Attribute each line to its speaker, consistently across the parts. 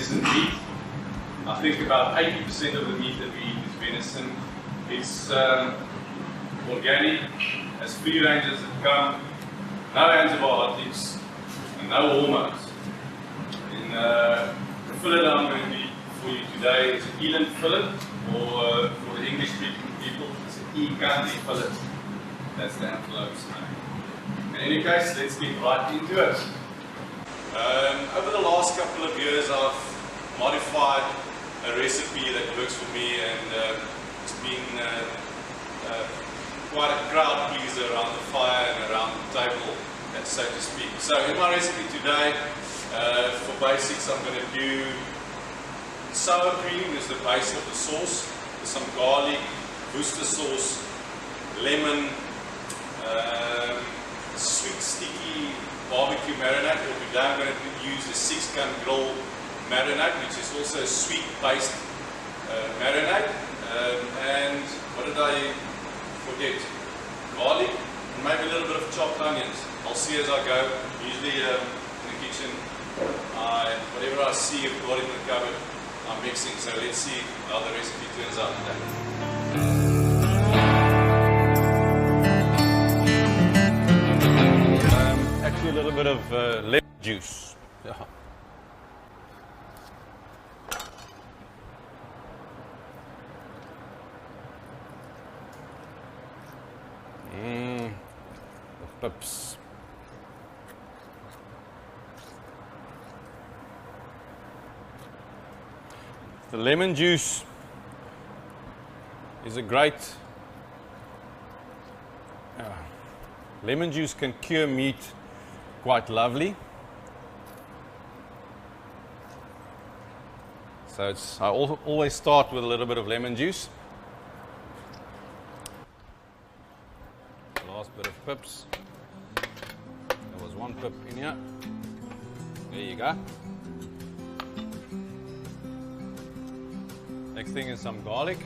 Speaker 1: venison meat. I think about 80% of the meat that we eat is venison. It's organic, has free range as it comes, no antibiotics, and no hormones. And the fillet that I'm going to eat for you today is an eland fillet, or for the English speaking people, it's an e-country fillet. That's the antelope's name. In any case, let's get right into it. Over the last couple of years, I've modified a recipe that works for me, and it's been quite a crowd pleaser around the fire and around the table, so to speak. So in my recipe today, for basics, I'm going to do sour cream is the base of the sauce, with some garlic, Worcester sauce, lemon, sweet sticky barbecue marinade, or today I'm going to use the Six Gun Grill marinade, which is also a sweet based marinade. And what did I forget? Garlic and maybe a little bit of chopped onions. I'll see as I go. Usually in the kitchen, whatever I see I've got in the cupboard, I'm mixing. So let's see how the recipe turns out today. Actually a little bit of lemon juice. Yeah. The pips. The lemon juice is a great lemon juice can cure meat quite lovely. So I always start with a little bit of lemon juice. Last bit of pips. There was one pip in here. There you go. Next thing is some garlic.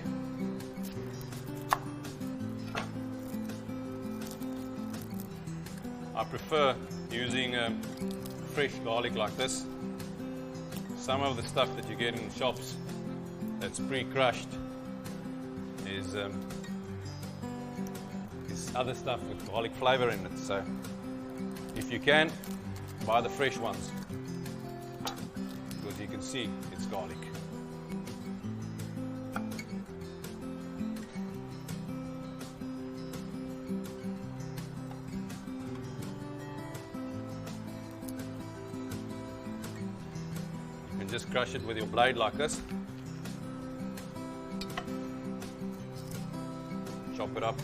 Speaker 1: I prefer using fresh garlic like this. Some of the stuff that you get in shops that's pre-crushed is other stuff with garlic flavor in it. So if you can, buy the fresh ones, because you can see it's garlic. Just crush it with your blade like this. Chop it up.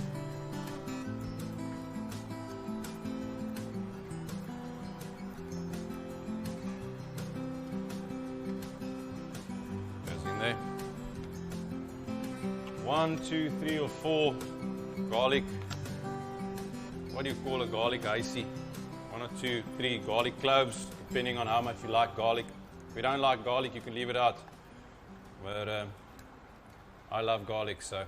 Speaker 1: Goes in there. 1, 2, 3 or 4 garlic. What do you call a garlic icy? 1 or 2, 3 garlic cloves, depending on how much you like garlic. If you don't like garlic, you can leave it out. But I love garlic, so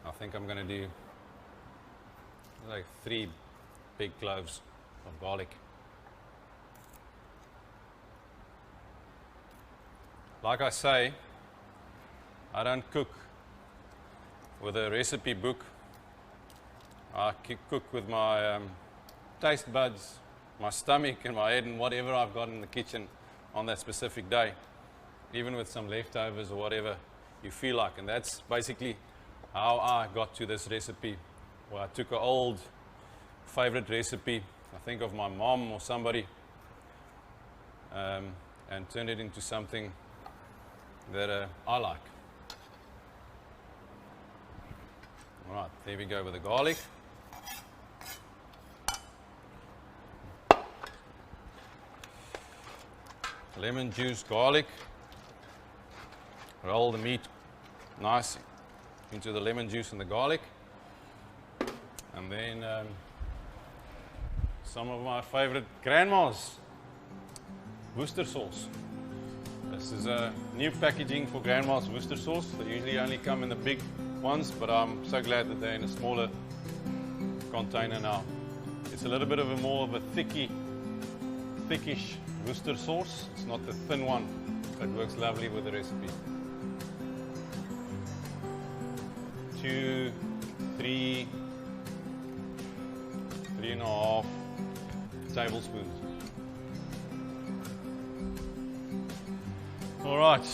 Speaker 1: I think I'm going to do like 3 big cloves of garlic. Like I say, I don't cook with a recipe book. I cook with my taste buds, my stomach and my head, and whatever I've got in the kitchen on that specific day, even with some leftovers or whatever you feel like. And that's basically how I got to this recipe, where I took an old favorite recipe, I think of my mom or somebody, and turned it into something that I like. All right, there we go with the garlic. Lemon juice, garlic. Roll the meat nice into the lemon juice and the garlic. And then some of my favorite grandma's Worcester sauce. This is a new packaging for grandma's Worcester sauce. They usually only come in the big ones, but I'm so glad that they're in a smaller container now. It's a little bit of a more of a thickish
Speaker 2: Worcester sauce. It's not the thin one, but works lovely with the recipe. 2, 3, 3.5 tablespoons. All right,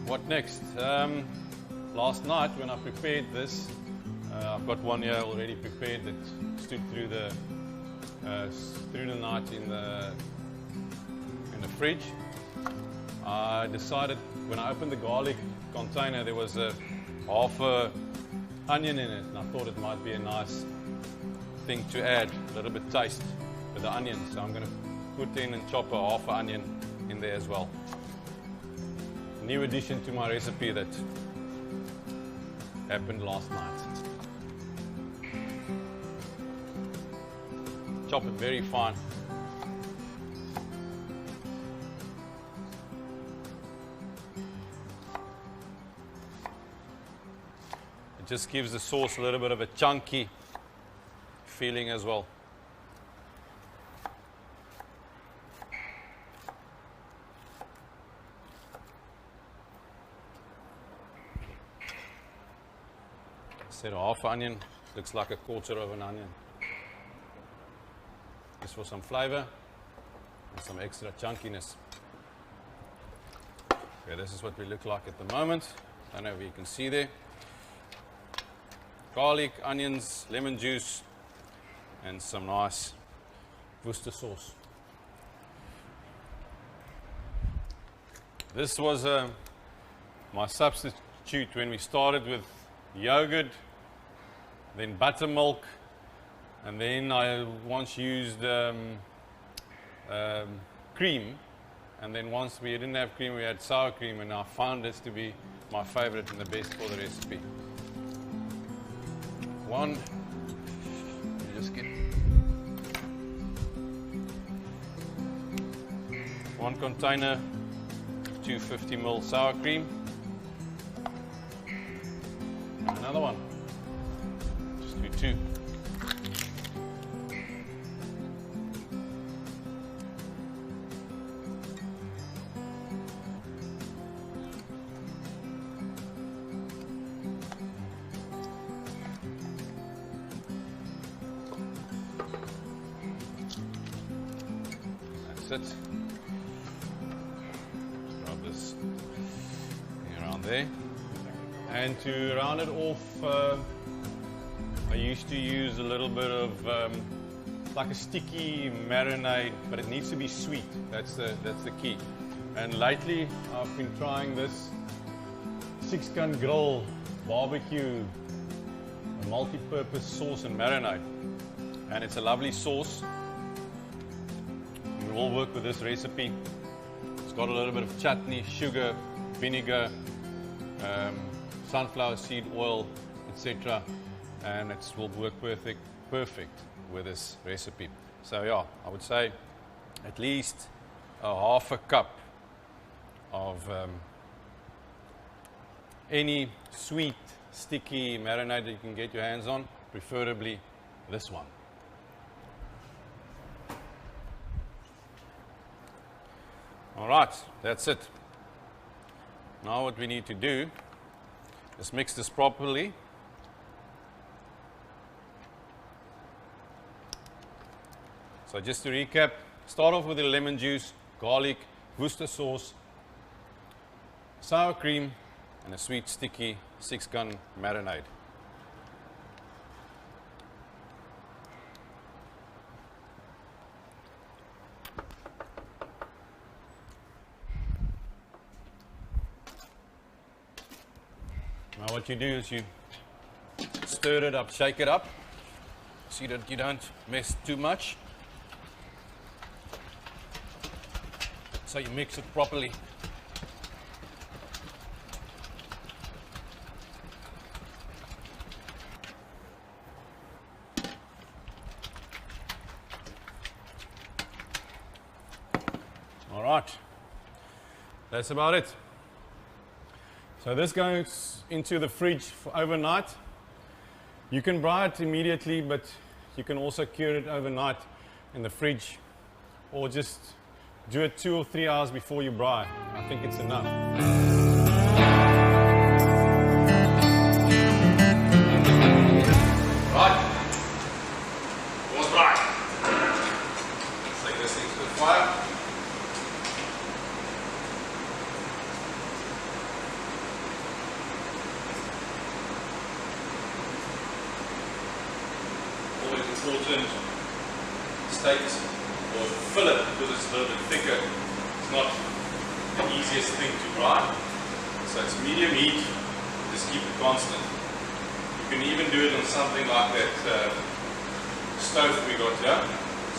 Speaker 2: what next? Last night when I prepared this, I've got one here already prepared that stood through the night in the fridge. I decided when I opened the garlic container there was a half a onion in it, and I thought it might be a nice thing to add, a little bit taste with the onion. So I'm going to put in and chop a half an onion in there as well. New addition to my recipe that happened last night. Chop it very fine. It just gives the sauce a little bit of a chunky feeling as well. Instead of half onion, looks like a quarter of an onion. Just for some flavor and some extra chunkiness. Okay, this is what we look like at the moment. I don't know if you can see there. Garlic, onions, lemon juice, and some nice Worcester sauce. This was my substitute when we started with yogurt, then buttermilk, and then I once used cream, and then once we didn't have cream, we had sour cream, and I found this to be my favorite and the best for the recipe. One, just get one container, 250 ml sour cream, and another one. Just do 2. That's it. Rub this around there. And to round it off, I used to use a little bit of like a sticky marinade, but it needs to be sweet. That's the key. And lately, I've been trying this Six Gun Grill barbecue, a multi-purpose sauce and marinade, and it's a lovely sauce. It will work with this recipe. It's got a little bit of chutney, sugar, vinegar, sunflower seed oil, etc., and it will work perfect with this recipe. So yeah, I would say at least a half a cup of any sweet, sticky marinade that you can get your hands on, preferably this one. All right, that's it. Now what we need to do is mix this properly. So just to recap, start off with the lemon juice, garlic, Worcester sauce, sour cream, and a sweet, sticky Six Gun marinade. Now what you do is you stir it up, shake it up, see that you don't mess too much. So you mix it properly. All right, that's about it. So this goes into the fridge for overnight. You can braai it immediately, but you can also cure it overnight in the fridge, or just do it 2 or 3 hours before you braai. I think it's enough.
Speaker 1: Right. Almost braai. Let's take this thing to the fire. Always important. Steak or fillet, because it's a little bit thicker, it's not the easiest thing to braai. So it's medium heat, just keep it constant. You can even do it on something like that stove we got here,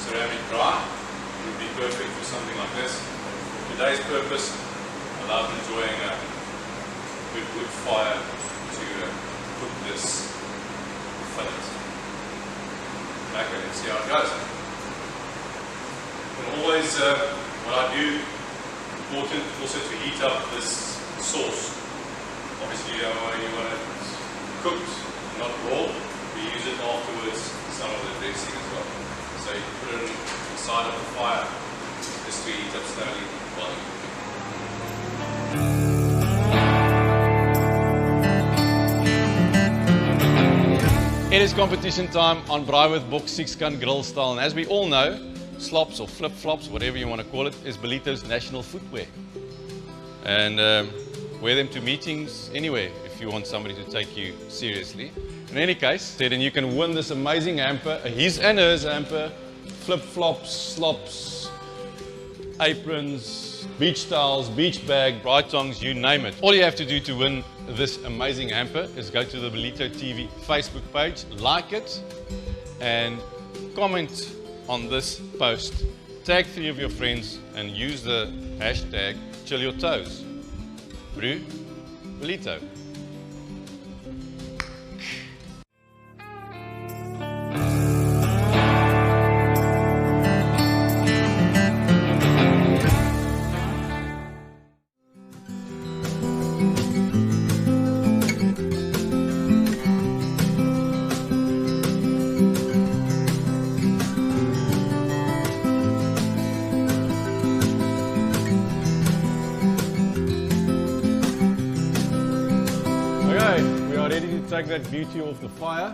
Speaker 1: ceramic braai. It would be perfect for something like this. For today's purpose, I love enjoying a good wood fire to cook this fillet. Okay, let's see how it goes. And always, what I do, important also to heat up this sauce. Obviously, you want it cooked, not raw. We use it afterwards, some of the dressing as well. So you put it on the side of the fire just to heat up slowly while you cook
Speaker 2: It is competition time on Braai with Bok Six Gun Grill style, and as we all know, slops or flip-flops, whatever you want to call it, is Ballito's national footwear. And wear them to meetings anywhere if you want somebody to take you seriously. In any case, then you can win this amazing hamper, a his and hers hamper, flip-flops, slops, aprons, beach towels, beach bag, braai tongs, you name it. All you have to do to win this amazing hamper is go to the Ballito TV Facebook page, like it, and comment on this post. Tag 3 of your friends and use the hashtag chillyourtoes. Brew Ballito. Ready to take that beauty off the fire.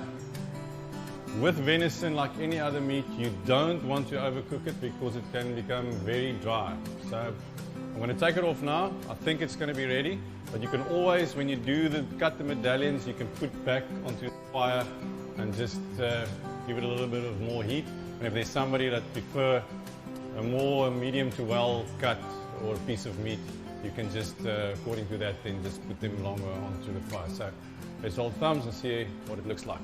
Speaker 2: With venison, like any other meat, you don't want to overcook it because it can become very dry. So I'm going to take it off now. I think it's going to be ready, but you can always, when you cut the medallions, you can put back onto the fire and just give it a little bit of more heat. And if there's somebody that prefer a more medium to well cut or a piece of meat, you can just, according to that, then just put them longer onto the fire. So let's hold thumbs and see what it looks like.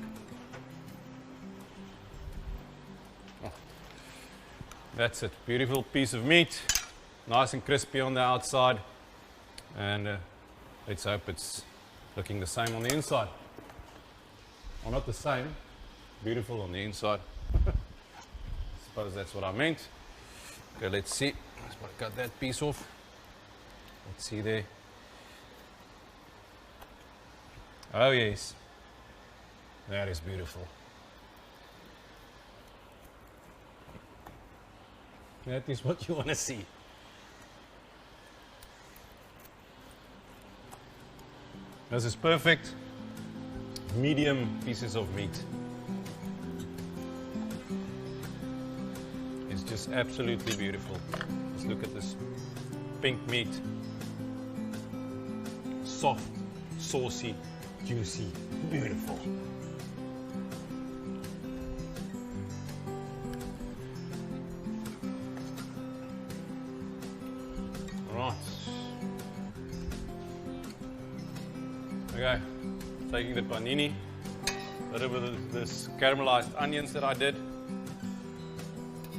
Speaker 2: Oh, that's it. Beautiful piece of meat. Nice and crispy on the outside. And let's hope it's looking the same on the inside. Or not the same. Beautiful on the inside. Suppose that's what I meant. Okay, let's see. Let's cut that piece off. Let's see there. Oh yes, that is beautiful. That is what you want to see. This is perfect. Medium pieces of meat. It's just absolutely beautiful. Let's look at this pink meat. Soft, saucy, juicy, beautiful. Right. Okay, taking the panini, a little bit of this caramelized onions that I did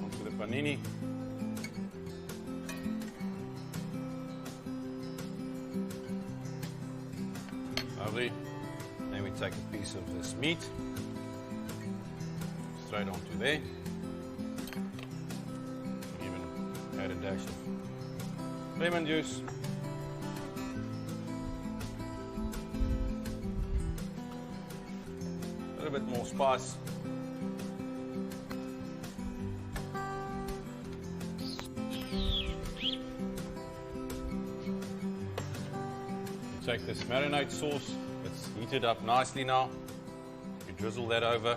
Speaker 2: onto the panini. Lovely. Then we take a piece of this meat straight onto there. Even add a dash of lemon juice. A little bit more spice. take this marinade sauce, it's heated up nicely now. You drizzle that over.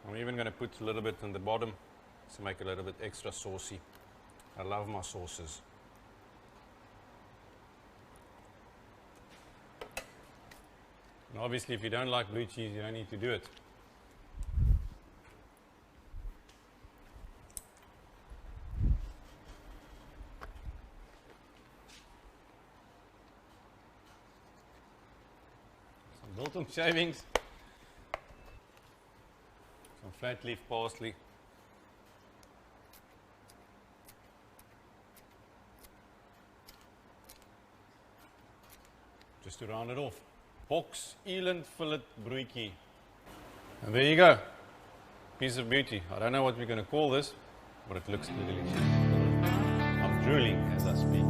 Speaker 2: I'm even going to put a little bit on the bottom to make it a little bit extra saucy. I love my sauces. And obviously, if you don't like blue cheese, you don't need to do it. Some biltong shavings. Some flat leaf parsley. Just to round it off. Bok's Eland fillet broodjie. And there you go. Piece of beauty. I don't know what we're going to call this, but it looks delicious. I'm drooling as I speak.